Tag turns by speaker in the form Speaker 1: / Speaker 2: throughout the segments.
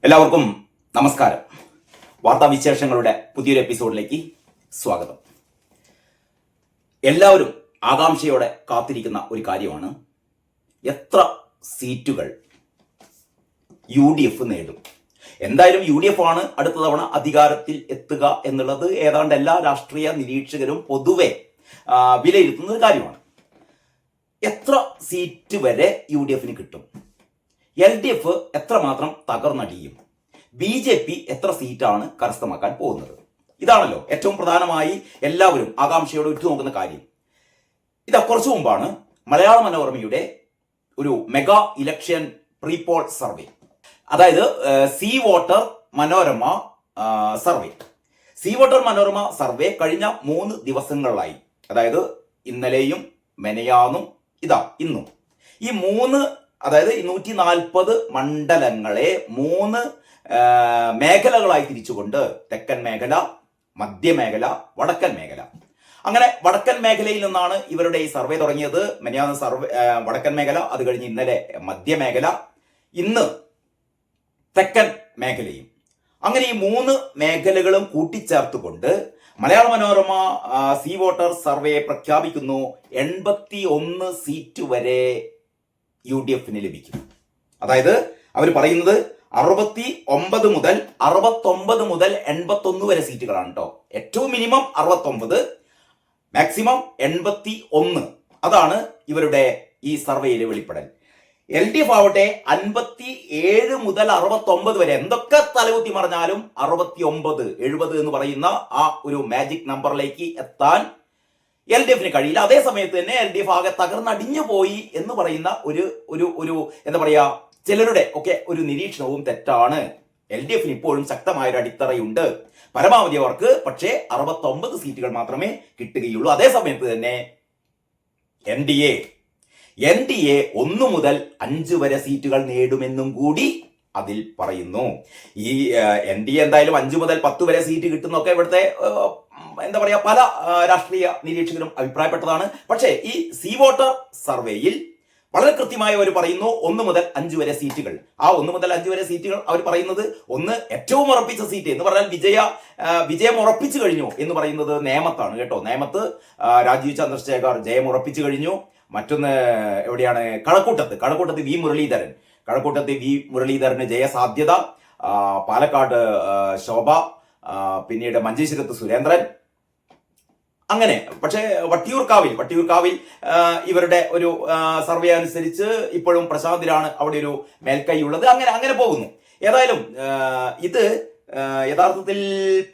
Speaker 1: എല്ലാവർക്കും നമസ്കാരം. വാർത്താവിശേഷങ്ങളുടെ പുതിയൊരു എപ്പിസോഡിലേക്ക് സ്വാഗതം. എല്ലാവരും ആകാംക്ഷയോടെ കാത്തിരിക്കുന്ന ഒരു കാര്യമാണ് എത്ര സീറ്റുകൾ UDF നേടും. എന്തായാലും UDF ആണ് അടുത്ത തവണ അധികാരത്തിൽ എത്തുക എന്നുള്ളത് ഏതാണ്ട് എല്ലാ രാഷ്ട്രീയ നിരീക്ഷകരും പൊതുവെ വിലയിരുത്തുന്ന ഒരു കാര്യമാണ്. എത്ര സീറ്റ് വരെ UDF കിട്ടും? LDF എത്രമാത്രം തകർന്നടിയും? BJP എത്ര സീറ്റാണ് കരസ്ഥമാക്കാൻ പോകുന്നത്? ഇതാണല്ലോ ഏറ്റവും പ്രധാനമായി എല്ലാവരും ആകാംക്ഷയോടെ ഉറ്റുനോക്കുന്ന കാര്യം. ഇത് കുറച്ചു മുമ്പാണ് മലയാള മനോരമയുടെ ഒരു മെഗാ ഇലക്ഷൻ പ്രീപോൾ സർവേ, അതായത് C voter Manorama survey. C voter Manorama survey കഴിഞ്ഞ 3 ദിവസങ്ങളിലായി, അതായത് ഇന്നലെയും മെനയാന്നും ഇന്നും, ഈ 3 അതായത് 140 മണ്ഡലങ്ങളെ 3 മേഖലകളായി തിരിച്ചുകൊണ്ട് തെക്കൻ മേഖല, മധ്യമേഖല, വടക്കൻ മേഖല. അങ്ങനെ വടക്കൻ മേഖലയിൽ നിന്നാണ് ഇവരുടെ ഈ സർവേ തുടങ്ങിയത്. മെനയാന്ന് സർവേ വടക്കൻ മേഖല, അത് കഴിഞ്ഞ് ഇന്നലെ മധ്യമേഖല, ഇന്ന് തെക്കൻ മേഖലയും. അങ്ങനെ ഈ 3 മേഖലകളും കൂട്ടിച്ചേർത്തുകൊണ്ട് Malayala Manorama C voter survey പ്രഖ്യാപിക്കുന്നു 81 സീറ്റ് വരെ UDF ലഭിക്കും. അതായത് അവർ പറയുന്നത് 69 മുതൽ 81 വരെ സീറ്റുകളാണ് കേട്ടോ. ഏറ്റവും മിനിമം 69, മാക്സിമം 81. അതാണ് ഇവരുടെ ഈ സർവേയിലെ വെളിപ്പെടൽ. LDF ആവട്ടെ 57 മുതൽ 69 വരെ. എന്തൊക്കെ തലകുത്തി മറിഞ്ഞാലും 69, 70 എന്ന് പറയുന്ന ആ ഒരു മാജിക് നമ്പറിലേക്ക് എത്താൻ LDF കഴിയില്ല. അതേ സമയത്ത് തന്നെ LDF ആകെ തകർന്നടിഞ്ഞു പോയി എന്ന് പറയുന്ന ഒരു എന്താ പറയാ, ചിലരുടെ ഒക്കെ ഒരു നിരീക്ഷണവും തെറ്റാണ്. LDF ഇപ്പോഴും ശക്തമായ ഒരു അടിത്തറയുണ്ട്. പരമാവധി അവർക്ക് പക്ഷേ 69 സീറ്റുകൾ മാത്രമേ കിട്ടുകയുള്ളൂ. അതേ സമയത്ത് തന്നെ NDA 1 മുതൽ 5 വരെ സീറ്റുകൾ നേടുമെന്നും കൂടി അതിൽ പറയുന്നു. ഈ NDA എന്തായാലും 5 മുതൽ 10 വരെ സീറ്റ് കിട്ടുന്നൊക്കെ ഇവിടുത്തെ എന്താ പറയാ പല രാഷ്ട്രീയ നിരീക്ഷകരും അഭിപ്രായപ്പെട്ടതാണ്. പക്ഷേ ഈ സി വോട്ടർ സർവേയിൽ വളരെ കൃത്യമായി അവർ പറയുന്നു 1 മുതൽ 5 വരെ സീറ്റുകൾ. ആ 1 മുതൽ 5 വരെ സീറ്റുകൾ അവർ പറയുന്നത്, ഒന്ന് ഏറ്റവും ഉറപ്പിച്ച സീറ്റ് എന്ന് പറഞ്ഞാൽ വിജയം ഉറപ്പിച്ചു കഴിഞ്ഞു എന്ന് പറയുന്നത് നേമത്താണ് കേട്ടോ. നേമത്ത് രാജീവ് ചന്ദ്രശേഖർ ജയം ഉറപ്പിച്ചു കഴിഞ്ഞു. മറ്റൊന്ന് എവിടെയാണ്? കഴക്കൂട്ടത്ത് വി മുരളീധരന് ജയസാധ്യത. പാലക്കാട് ശോഭ, പിന്നീട് മഞ്ചേശ്വരത്ത് സുരേന്ദ്രൻ. അങ്ങനെ പക്ഷേ വട്ടിയൂർക്കാവിൽ ഇവരുടെ ഒരു സർവേ അനുസരിച്ച് ഇപ്പോഴും പ്രശാന്തിലാണ് അവിടെ ഒരു മേൽക്കൈ ഉള്ളത്. അങ്ങനെ പോകുന്നു. ഏതായാലും ഇത് യഥാർത്ഥത്തിൽ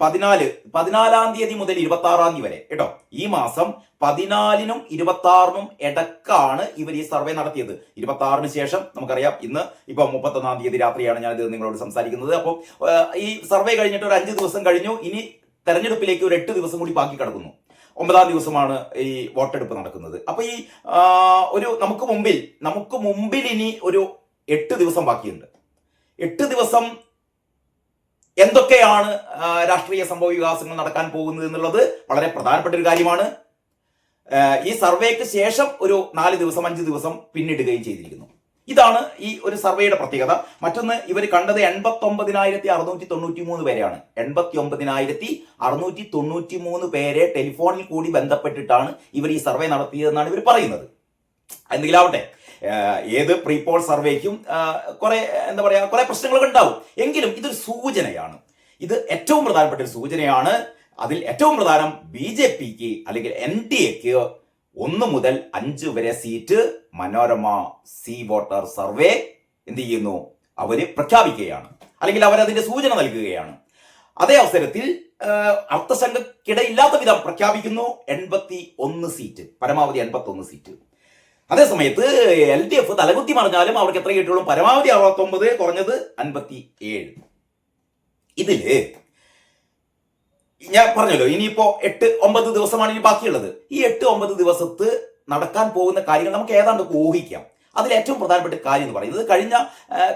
Speaker 1: 14-ാം തീയതി മുതൽ 26-ാം തീയതി വരെ കേട്ടോ. ഈ മാസം 14-നും 26-നും ഇടക്കാണ് ഇവർ ഈ സർവേ നടത്തിയത്. 26-ന് ശേഷം നമുക്കറിയാം ഇന്ന് ഇപ്പൊ 31-ാം തീയതി രാത്രിയാണ് ഞാനിത് നിങ്ങളോട് സംസാരിക്കുന്നത്. അപ്പോൾ ഈ സർവേ കഴിഞ്ഞിട്ട് ഒരു 5 ദിവസം കഴിഞ്ഞു. ഇനി തെരഞ്ഞെടുപ്പിലേക്ക് ഒരു 8 ദിവസം കൂടി ബാക്കി കിടക്കുന്നു. 9-ാം ദിവസമാണ് ഈ വോട്ടെടുപ്പ് നടക്കുന്നത്. അപ്പൊ ഈ നമുക്ക് മുമ്പിൽ ഇനി ഒരു 8 ദിവസം ബാക്കിയുണ്ട്. 8 ദിവസം എന്തൊക്കെയാണ് രാഷ്ട്രീയ സംഭവ വികാസങ്ങൾ നടക്കാൻ പോകുന്നത് എന്നുള്ളത് വളരെ പ്രധാനപ്പെട്ട ഒരു കാര്യമാണ്. ഈ സർവേക്ക് ശേഷം ഒരു 4 ദിവസം 5 ദിവസം പിന്നിടുകയും ചെയ്തിരിക്കുന്നു. ഇതാണ് ഈ ഒരു സർവേയുടെ പ്രത്യേകത. മറ്റൊന്ന്, ഇവർ കണ്ടത് 89,693 പേരെയാണ്. 89,693 പേരെ ടെലിഫോണിൽ കൂടി ബന്ധപ്പെട്ടിട്ടാണ് ഇവർ ഈ സർവേ നടത്തിയതെന്നാണ് ഇവർ പറയുന്നത്. എന്തെങ്കിലും ആവട്ടെ, ഏത് പ്രീപോൾ സർവേക്കും കുറെ പ്രശ്നങ്ങളൊക്കെ ഉണ്ടാവും. എങ്കിലും ഇതൊരു സൂചനയാണ്. ഇത് ഏറ്റവും പ്രധാനപ്പെട്ട ഒരു സൂചനയാണ്. അതിൽ ഏറ്റവും പ്രധാനം BJPക്ക് അല്ലെങ്കിൽ NDAക്ക് 1 മുതൽ 5 വരെ seat Manorama C voter survey എന്ത് ചെയ്യുന്നു? അവര് പ്രഖ്യാപിക്കുകയാണ്, അല്ലെങ്കിൽ അവരതിന്റെ സൂചന നൽകുകയാണ്. അതേ അവസരത്തിൽ അർത്ഥശങ്കക്കിടയില്ലാത്ത വിധം പ്രഖ്യാപിക്കുന്നു 81 സീറ്റ്, പരമാവധി 81 സീറ്റ്. അതേ സമയത്ത് LDF തലകുത്തി മറിഞ്ഞാലും അവർക്ക് എത്ര കിട്ടുള്ളൂ? പരമാവധി 69, കുറഞ്ഞത് 57. ഇതില് ഞാൻ പറഞ്ഞല്ലോ, ഇനിയിപ്പോ 8-9 ദിവസമാണ് ഇനി ബാക്കിയുള്ളത്. ഈ 8-9 ദിവസത്ത് നടക്കാൻ പോകുന്ന കാര്യങ്ങൾ നമുക്ക് ഏതാണ്ട് ഊഹിക്കാം. അതിൽ ഏറ്റവും പ്രധാനപ്പെട്ട കാര്യം എന്ന് പറയുന്നത്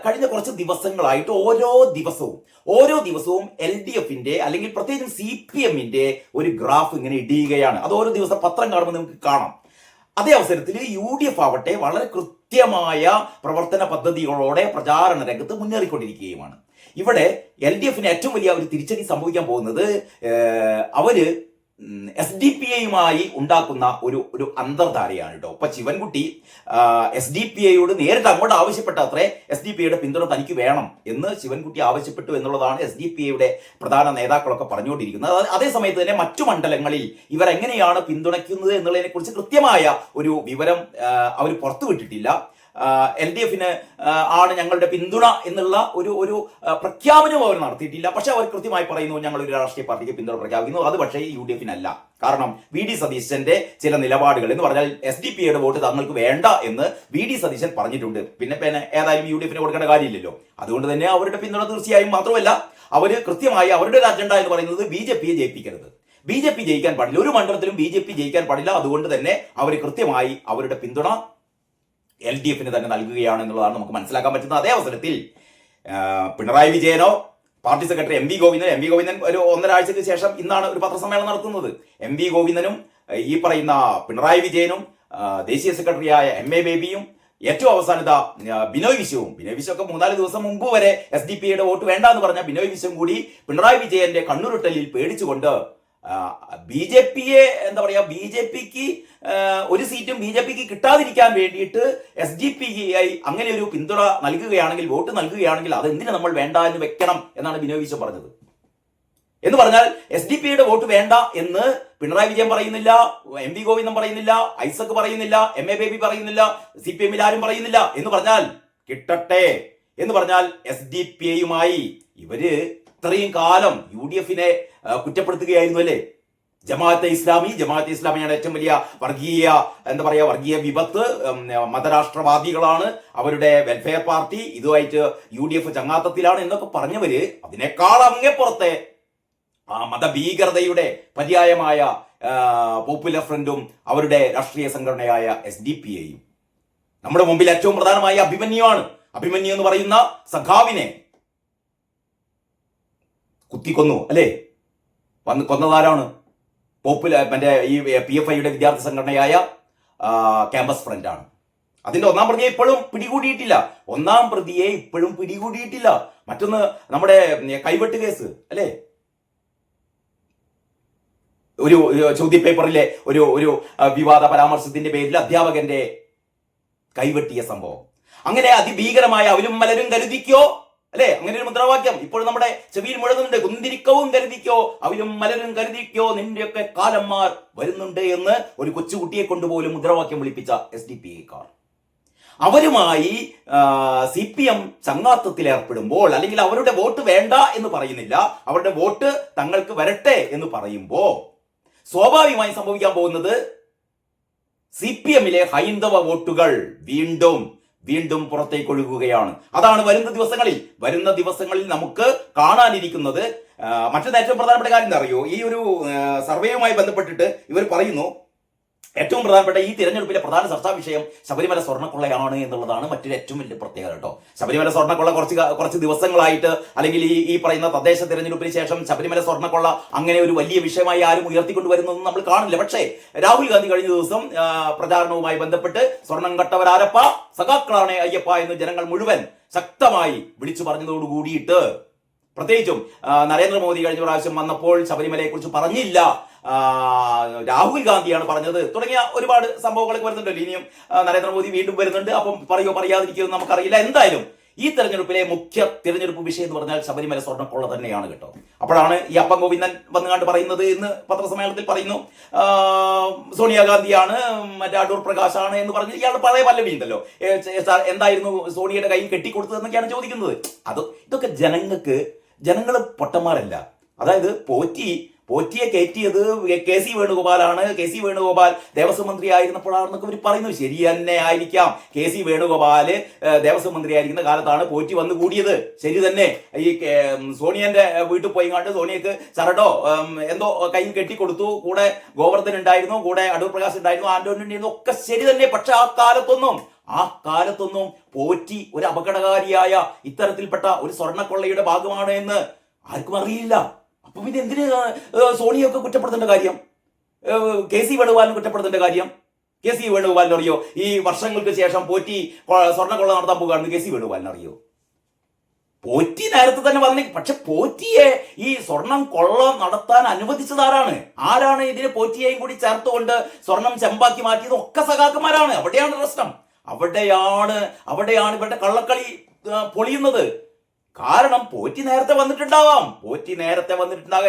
Speaker 1: കഴിഞ്ഞ കുറച്ച് ദിവസങ്ങളായിട്ട് ഓരോ ദിവസവും LDFന്റെ അല്ലെങ്കിൽ പ്രത്യേകിച്ചും CPMന്റെ ഒരു ഗ്രാഫ് ഇങ്ങനെ ഇടിയുകയാണ്. അത് ഓരോ ദിവസം പത്രം കാണുമ്പോൾ നമുക്ക് കാണാം. അതേ അവസരത്തിൽ UDF ആവട്ടെ വളരെ കൃത്യമായ പ്രവർത്തന പദ്ധതികളോടെ പ്രചാരണ രംഗത്ത് മുന്നേറിക്കൊണ്ടിരിക്കുകയുമാണ്. ഇവിടെ LDFന് ഏറ്റവും വലിയ ഒരു തിരിച്ചടി സംഭവിക്കാൻ പോകുന്നത് അവര് SDPI ഉണ്ടാക്കുന്ന ഒരു അന്തർധാരയാണ് കേട്ടോ. ഇപ്പൊ ശിവൻകുട്ടി SDPIയോട് നേരിട്ട് അങ്ങോട്ട് ആവശ്യപ്പെട്ട അത്രേ SDPIയുടെ പിന്തുണ തനിക്ക് വേണം എന്ന് ശിവൻകുട്ടി ആവശ്യപ്പെട്ടു എന്നുള്ളതാണ് SDPIയുടെ പ്രധാന നേതാക്കളൊക്കെ പറഞ്ഞുകൊണ്ടിരിക്കുന്നത്. അതേ സമയത്ത് തന്നെ മറ്റു മണ്ഡലങ്ങളിൽ ഇവരെങ്ങനെയാണ് പിന്തുണയ്ക്കുന്നത് എന്നുള്ളതിനെ കുറിച്ച് കൃത്യമായ ഒരു വിവരം അവർ പുറത്തുവിട്ടിട്ടില്ല. LDFന് ആണ് ഞങ്ങളുടെ പിന്തുണ എന്നുള്ള ഒരു പ്രഖ്യാപനവും അവർ നടത്തിയിട്ടില്ല. പക്ഷെ അവർ കൃത്യമായി പറയുന്നു ഞങ്ങൾ ഒരു രാഷ്ട്രീയ പാർട്ടിക്ക് പിന്തുണ പ്രഖ്യാപിക്കുന്നു. അത് പക്ഷേ UDFനല്ല. കാരണം VD സതീശന്റെ ചില നിലപാടുകൾ എന്ന് പറഞ്ഞാൽ SDPIയുടെ വോട്ട് തങ്ങൾക്ക് വേണ്ട എന്ന് VD സതീശൻ പറഞ്ഞിട്ടുണ്ട്. പിന്നെ ഏതായാലും UDFന് കൊടുക്കേണ്ട കാര്യമില്ലല്ലോ. അതുകൊണ്ട് തന്നെ അവരുടെ പിന്തുണ തീർച്ചയായും. മാത്രമല്ല അവര് കൃത്യമായി അവരുടെ ഒരു അജണ്ട എന്ന് പറയുന്നത് BJPയെ ജയിപ്പിക്കരുത്. BJP ജയിക്കാൻ പാടില്ല, ഒരു മണ്ഡലത്തിലും BJP ജയിക്കാൻ പാടില്ല. അതുകൊണ്ട് തന്നെ അവർ കൃത്യമായി അവരുടെ പിന്തുണ LDFന് തന്നെ നൽകുകയാണ് എന്നുള്ളതാണ് നമുക്ക് മനസ്സിലാക്കാൻ പറ്റുന്നത്. അതേ അവസരത്തിൽ പിണറായി വിജയനോ പാർട്ടി സെക്രട്ടറി MV ഗോവിന്ദൻ ഒരു 1.5 ആഴ്ചയ്ക്ക് ശേഷം ഇന്നാണ് ഒരു പത്രസമ്മേളനം നടത്തുന്നത്. MV ഗോവിന്ദനും ഈ പറയുന്ന പിണറായി വിജയനും ദേശീയ സെക്രട്ടറിയായ MA ബേബിയും ഏറ്റവും അവസാനത ബിനോയ് വിശ്വവും ഒക്കെ 3-4 ദിവസം മുമ്പ് വരെ SDPIയുടെ വോട്ട് വേണ്ട എന്ന് പറഞ്ഞ ബിനോയ് വിശ്വം കൂടി പിണറായി വിജയന്റെ കണ്ണുരുട്ടലിൽ പേടിച്ചുകൊണ്ട് BJPയെ എന്താ പറയാ, BJPക്ക് ഒരു സീറ്റും BJPക്ക് കിട്ടാതിരിക്കാൻ വേണ്ടിയിട്ട് SDPI അങ്ങനെ ഒരു പിന്തുണ നൽകുകയാണെങ്കിൽ, വോട്ട് നൽകുകയാണെങ്കിൽ അതെന്തിനു നമ്മൾ വേണ്ട എന്ന് വെക്കണം എന്നാണ് ബിനോയ് വിശ്വം പറഞ്ഞത്. എന്ന് പറഞ്ഞാൽ SDPIയുടെ വോട്ട് വേണ്ട എന്ന് പിണറായി വിജയൻ പറയുന്നില്ല, MV ഗോവിന്ദൻ പറയുന്നില്ല, ഐസക് പറയുന്നില്ല, MA ബേബി പറയുന്നില്ല, CPMൽ ആരും പറയുന്നില്ല. എന്ന് പറഞ്ഞാൽ കിട്ടട്ടെ എന്ന് പറഞ്ഞാൽ SDPIയുമായി ഇവര് ഇത്രയും കാലം UDFനെ കുറ്റപ്പെടുത്തുകയായിരുന്നു അല്ലേ. ജമാഅത്തെ ഇസ്ലാമിയാണ് ഏറ്റവും വലിയ വർഗീയ വിപത്ത്, മതരാഷ്ട്രവാദികളാണ്, അവരുടെ വെൽഫെയർ പാർട്ടി, ഇതുമായിട്ട് UDF ചങ്ങാത്തത്തിലാണ് എന്നൊക്കെ പറഞ്ഞവര് അതിനേക്കാൾ അങ്ങേപ്പുറത്തെ മതഭീകരതയുടെ പര്യായമായ പോപ്പുലർ ഫ്രണ്ടും അവരുടെ രാഷ്ട്രീയ സംഘടനയായ SDPIയും. നമ്മുടെ മുമ്പിൽ ഏറ്റവും പ്രധാനമായ അഭിമന്യു എന്ന് പറയുന്ന സഖാവിനെ കുത്തിക്കൊന്നു അല്ലേ. കൊന്നതാരാണ്? ഈ PFIയുടെ വിദ്യാർത്ഥി സംഘടനയായ ക്യാമ്പസ് ഫ്രണ്ടാണ്. അതിന്റെ ഒന്നാം പ്രതിയെ ഇപ്പോഴും പിടികൂടിയിട്ടില്ല. മറ്റൊന്ന് നമ്മുടെ കൈവെട്ട് കേസ് അല്ലേ, ഒരു ചോദ്യപേപ്പറിലെ ഒരു വിവാദ പരാമർശത്തിന്റെ പേരിൽ അധ്യാപകന്റെ കൈവെട്ടിയ സംഭവം. അങ്ങനെ അതിഭീകരമായ അവരും മലരും കരുതിക്കോ അല്ലെ, അങ്ങനെ ഒരു മുദ്രാവാക്യം ഇപ്പോഴും നമ്മുടെ ചെവിയിൽ മുഴങ്ങുന്നുണ്ട്. കുന്തിരിക്കവും കരുതിക്കോ, അവരും മലരും കരുതിക്കോ, നിന്റെയൊക്കെ കാലന്മാർ വരുന്നുണ്ട് എന്ന് ഒരു കൊച്ചുകുട്ടിയെ കൊണ്ടുപോലും മുദ്രാവാക്യം വിളിപ്പിച്ച SDPIക്കാർ. അവരുമായി CPM ചങ്ങാത്തത്തിൽ ഏർപ്പെടുമ്പോൾ, അല്ലെങ്കിൽ അവരുടെ വോട്ട് വേണ്ട എന്ന് പറയുന്നില്ല, അവരുടെ വോട്ട് തങ്ങൾക്ക് വരട്ടെ എന്ന് പറയുമ്പോ സ്വാഭാവികമായി സംഭവിക്കാൻ പോകുന്നത് CPMലെ ഹൈന്ദവ വോട്ടുകൾ വീണ്ടും പുറത്തേക്ക് ഒഴുകുകയാണ്. അതാണ് വരുന്ന ദിവസങ്ങളിൽ നമുക്ക് കാണാനിരിക്കുന്നത്. മറ്റൊരു ഏറ്റവും പ്രധാനപ്പെട്ട കാര്യം എന്താ അറിയോ, ഈ ഒരു സർവേയുമായി ബന്ധപ്പെട്ടിട്ട് ഇവർ പറയുന്നു ഏറ്റവും പ്രധാനപ്പെട്ട ഈ തിരഞ്ഞെടുപ്പിലെ പ്രധാന ചർച്ചാ വിഷയം ശബരിമല സ്വർണ്ണക്കൊള്ളയാണ് എന്നുള്ളതാണ് മറ്റൊരു ഏറ്റവും വലിയ പ്രത്യേകത കേട്ടോ. ശബരിമല സ്വർണ്ണക്കൊള്ള കുറച്ച് ദിവസങ്ങളായിട്ട്, അല്ലെങ്കിൽ ഈ പറയുന്ന തദ്ദേശ തിരഞ്ഞെടുപ്പിന് ശേഷം ശബരിമല സ്വർണ്ണക്കൊള്ള അങ്ങനെ ഒരു വലിയ വിഷയമായി ആരും ഉയർത്തിക്കൊണ്ടുവരുന്നതൊന്നും നമ്മൾ കാണില്ല. പക്ഷേ രാഹുൽ ഗാന്ധി കഴിഞ്ഞ ദിവസം പ്രചാരണവുമായി ബന്ധപ്പെട്ട് സ്വർണം കട്ടവരാരപ്പ, സഖാക്കളാണ് അയ്യപ്പ എന്ന് ജനങ്ങൾ മുഴുവൻ ശക്തമായി വിളിച്ചു പറഞ്ഞതോട് കൂടിയിട്ട്, പ്രത്യേകിച്ചും നരേന്ദ്രമോദി കഴിഞ്ഞ പ്രാവശ്യം വന്നപ്പോൾ ശബരിമലയെ കുറിച്ച് പറഞ്ഞില്ല, രാഹുൽ ഗാന്ധിയാണ് പറഞ്ഞത്, തുടങ്ങിയ ഒരുപാട് സംഭവങ്ങളൊക്കെ വരുന്നുണ്ടല്ലോ. ഇനിയും നരേന്ദ്രമോദി വീണ്ടും വരുന്നുണ്ട്. അപ്പം പറയാതിരിക്കുമെന്ന് നമുക്കറിയില്ല. എന്തായാലും ഈ തെരഞ്ഞെടുപ്പിലെ മുഖ്യ തിരഞ്ഞെടുപ്പ് വിഷയം എന്ന് പറഞ്ഞാൽ ശബരിമല സ്വർണ്ണക്കൊള്ള തന്നെയാണ് കേട്ടോ. അപ്പോഴാണ് ഈ അപ്പം ഗോവിന്ദൻ വന്നുകാണ്ട് പറയുന്നത്, ഇന്ന് പത്രസമ്മേളനത്തിൽ പറയുന്നു സോണിയാഗാന്ധിയാണ്, മറ്റേ അടൂർ പ്രകാശാണ് എന്ന് പറഞ്ഞ് ഇയാൾ പഴയ പല്ലവി ഉണ്ടല്ലോ, എന്തായിരുന്നു സോണിയയുടെ കയ്യിൽ കെട്ടിക്കൊടുത്തതെന്നൊക്കെയാണ് ചോദിക്കുന്നത്. ഇതൊക്കെ ജനങ്ങൾ പൊട്ടന്മാരല്ല. അതായത് പോറ്റിയെ കയറ്റിയത് KC വേണുഗോപാലാണ്. KC വേണുഗോപാൽ ദേവസ്വം മന്ത്രി ആയിരുന്നപ്പോഴാണെന്നൊക്കെ ഇവർ പറയുന്നു. ശരി തന്നെ ആയിരിക്കാം, KC വേണുഗോപാൽ ദേവസ്വം മന്ത്രി ആയിരിക്കുന്ന കാലത്താണ് പോറ്റി വന്നു കൂടിയത്. ശരി തന്നെ. ഈ സോണിയന്റെ വീട്ടിൽ പോയി കണ്ട് സോണിയക്ക് ചരടോ എന്തോ കയ്യിൽ കെട്ടിക്കൊടുത്തു. കൂടെ ഗോവർദ്ധൻ ഉണ്ടായിരുന്നു, കൂടെ അടൂർ പ്രകാശ് ഉണ്ടായിരുന്നു, ആന്റോണി ഉണ്ടായിരുന്നു, ഒക്കെ ശരി തന്നെ. പക്ഷെ ആ കാലത്തൊന്നും പോറ്റി ഒരു അപകടകാരിയായ ഇത്തരത്തിൽപ്പെട്ട ഒരു സ്വർണ്ണക്കൊള്ളയുടെ ഭാഗമാണ് എന്ന് ആർക്കും അറിയില്ല. അപ്പൊ പിന്നെ എന്തിന് സോണിയൊക്കെ കുറ്റപ്പെടുത്തേണ്ട കാര്യം, KC വേണുഗോപാലിനെ കുറ്റപ്പെടുത്തേണ്ട കാര്യം? കെ സി വേണുഗോപാലിന് അറിയോ ഈ വർഷങ്ങൾക്ക് ശേഷം പോറ്റി സ്വർണ്ണക്കൊള്ള നടത്താൻ പോകുകയാണെന്ന് കെ സി വേണുഗോപാലിന് അറിയോ? പോറ്റി നേരത്തെ തന്നെ വന്നി, പക്ഷെ പോറ്റിയെ ഈ സ്വർണം കൊള്ള നടത്താൻ അനുവദിച്ചത് ആരാണ്? ആരാണ് ഇതിന് പോറ്റിയെയും കൂടി ചേർത്തുകൊണ്ട് സ്വർണം ചെമ്പാക്കി മാറ്റിയത്? ഒക്കെ സഖാക്കന്മാരാണ്. അവിടെയാണ് പ്രശ്നം. അവിടെയാണ് ഇവരുടെ കള്ളക്കളി പൊളിയുന്നത്. കാരണം പോറ്റി നേരത്തെ വന്നിട്ടുണ്ടാവാം.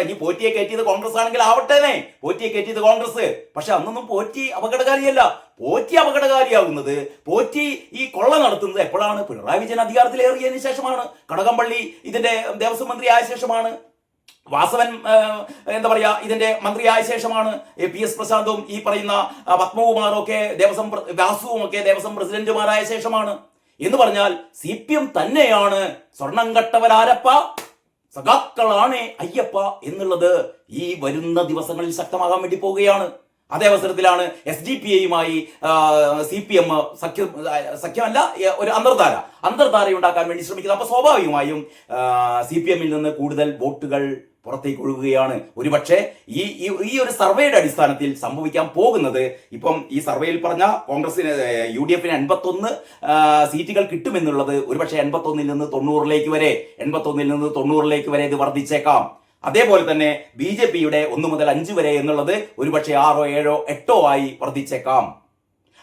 Speaker 1: ഇനി പോറ്റിയെ കയറ്റിയത് കോൺഗ്രസ് ആണെങ്കിൽ ആവട്ടേനെ, പോറ്റിയെ കയറ്റിയത് കോൺഗ്രസ്. പക്ഷെ അന്നൊന്നും പോറ്റി അപകടകാരിയല്ല. പോറ്റി അപകടകാരിയാകുന്നത്, പോറ്റി ഈ കൊള്ള നടത്തുന്നത് എപ്പോഴാണ്? പിണറായി വിജയൻ അധികാരത്തിലേറിയതിനു ശേഷമാണ്. കടകംപള്ളി ഇതിന്റെ ദേവസ്വം മന്ത്രി ആയ ശേഷമാണ്. വാസവൻ എന്താ പറയാ ഇതിന്റെ മന്ത്രിയായ ശേഷമാണ്. പി എസ് പ്രശാന്തും ഈ പറയുന്ന പത്മകുമാറും ഒക്കെ വാസുവും ഒക്കെ ദേവസ്വം പ്രസിഡന്റുമാരായ ശേഷമാണ്. എന്ന് പറഞ്ഞാൽ CPM തന്നെയാണ് സ്വർണം കട്ടവരാരപ്പ, സഖാക്കളാണ് അയ്യപ്പ എന്നുള്ളത് ഈ വരുന്ന ദിവസങ്ങളിൽ ശക്തമാകാൻ വേണ്ടി പോവുകയാണ്. അതേ അവസരത്തിലാണ് SDPIയുമായി CPM സഖ്യമല്ല, ഒരു അന്തർധാരയുണ്ടാക്കാൻ വേണ്ടി ശ്രമിക്കുന്നത്. അപ്പൊ സ്വാഭാവികമായും CPMൽ നിന്ന് കൂടുതൽ വോട്ടുകൾ പുറത്തേക്ക് ഒഴുകുകയാണ്. ഒരുപക്ഷെ ഈ ഒരു സർവേയുടെ അടിസ്ഥാനത്തിൽ സംഭവിക്കാൻ പോകുന്നത്, ഇപ്പം ഈ സർവേയിൽ പറഞ്ഞ കോൺഗ്രസിന് UDFന് 81 സീറ്റുകൾ കിട്ടുമെന്നുള്ളത് ഒരുപക്ഷെ 81-ൽ നിന്ന് 90-ലേക്ക് വരെ ഇത് വർദ്ധിച്ചേക്കാം. അതേപോലെ തന്നെ BJPയുടെ 1 മുതൽ 5 വരെ എന്നുള്ളത് ഒരുപക്ഷെ 6, 7, 8 ആയി വർദ്ധിച്ചേക്കാം.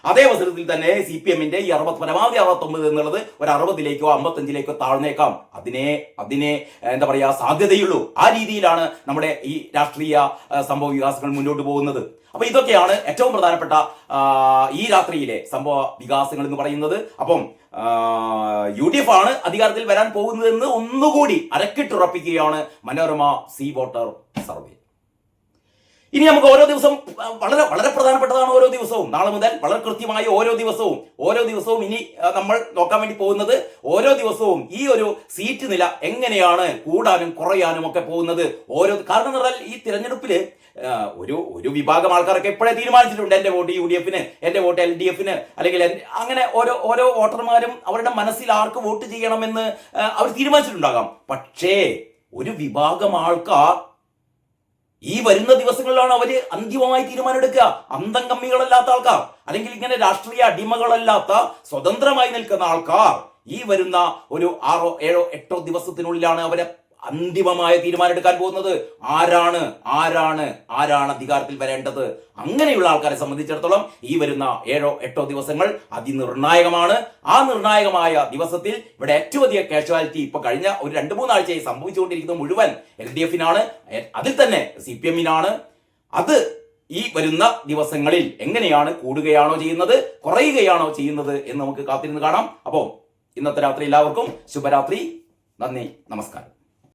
Speaker 1: അതേ അവസരത്തിൽ തന്നെ CPMന്റെ ഈ പരമാവധി 69 എന്നുള്ളത് ഒരു 60-ലേക്കോ 55-ലേക്കോ താഴ്ന്നേക്കാം. അതിനെ എന്താ പറയാ സാധ്യതയുള്ളൂ. ആ രീതിയിലാണ് നമ്മുടെ ഈ രാഷ്ട്രീയ സംഭവ വികാസങ്ങൾ മുന്നോട്ട് പോകുന്നത്. അപ്പൊ ഇതൊക്കെയാണ് ഏറ്റവും പ്രധാനപ്പെട്ട ഈ രാത്രിയിലെ സംഭവ വികാസങ്ങൾ എന്ന് പറയുന്നത്. അപ്പം UDF ആണ് അധികാരത്തിൽ വരാൻ പോകുന്നതെന്ന് ഒന്നുകൂടി അരക്കിട്ടുറപ്പിക്കുകയാണ് മനോരമ സീ വോട്ടർ സർവേ. ഇനി നമുക്ക് ഓരോ ദിവസം വളരെ വളരെ പ്രധാനപ്പെട്ടതാണ്. ഓരോ ദിവസവും നാളെ മുതൽ വളരെ കൃത്യമായി ഓരോ ദിവസവും ഇനി നമ്മൾ നോക്കാൻ വേണ്ടി പോകുന്നത്, ഓരോ ദിവസവും ഈ ഒരു സീറ്റ് നില എങ്ങനെയാണ് കൂടാനും കുറയാനും ഒക്കെ പോകുന്നത്. കാരണം എന്ന് പറഞ്ഞാൽ ഈ തിരഞ്ഞെടുപ്പില് ഒരു വിഭാഗം ആൾക്കാരൊക്കെ എപ്പോഴേ തീരുമാനിച്ചിട്ടുണ്ട്, എന്റെ വോട്ട് UDFന്, എന്റെ വോട്ട് LDFന്, അല്ലെങ്കിൽ അങ്ങനെ ഓരോ വോട്ടർമാരും അവരുടെ മനസ്സിൽ ആർക്ക് വോട്ട് ചെയ്യണമെന്ന് അവർ തീരുമാനിച്ചിട്ടുണ്ടാകാം. പക്ഷേ ഒരു വിഭാഗം ആൾക്കാർ ഈ വരുന്ന ദിവസങ്ങളിലാണ് അവര് അന്തിമമായി തീരുമാനമെടുക്കുക. അന്തം കമ്മികളല്ലാത്ത ആൾക്കാർ, അല്ലെങ്കിൽ ഇങ്ങനെ രാഷ്ട്രീയ അടിമകളല്ലാത്ത സ്വതന്ത്രമായി നിൽക്കുന്ന ആൾക്കാർ ഈ വരുന്ന ഒരു 6, 7, 8 ദിവസത്തിനുള്ളിലാണ് അവരെ അന്തിമമായ തീരുമാനം എടുക്കാൻ പോകുന്നത്. ആരാണ് അധികാരത്തിൽ വരേണ്ടത്? അങ്ങനെയുള്ള ആൾക്കാരെ സംബന്ധിച്ചിടത്തോളം ഈ വരുന്ന 7, 8 ദിവസങ്ങൾ അതിനിർണായകമാണ്. ആ നിർണായകമായ ദിവസത്തിൽ ഇവിടെ ഏറ്റവും അധികം കാഷ്വാലിറ്റി ഇപ്പൊ കഴിഞ്ഞ ഒരു 2-3 ആഴ്ചയായി സംഭവിച്ചുകൊണ്ടിരിക്കുന്നത് മുഴുവൻ LDFനാണ്, അതിൽ തന്നെ CPMനാണ്. അത് ഈ വരുന്ന ദിവസങ്ങളിൽ എങ്ങനെയാണ് കൂടുകയാണോ ചെയ്യുന്നത്, കുറയുകയാണോ ചെയ്യുന്നത് എന്ന് നമുക്ക് കാത്തിരുന്ന് കാണാം. അപ്പോൾ ഇന്നത്തെ രാത്രി എല്ലാവർക്കും ശുഭരാത്രി. നന്ദി, നമസ്കാരം.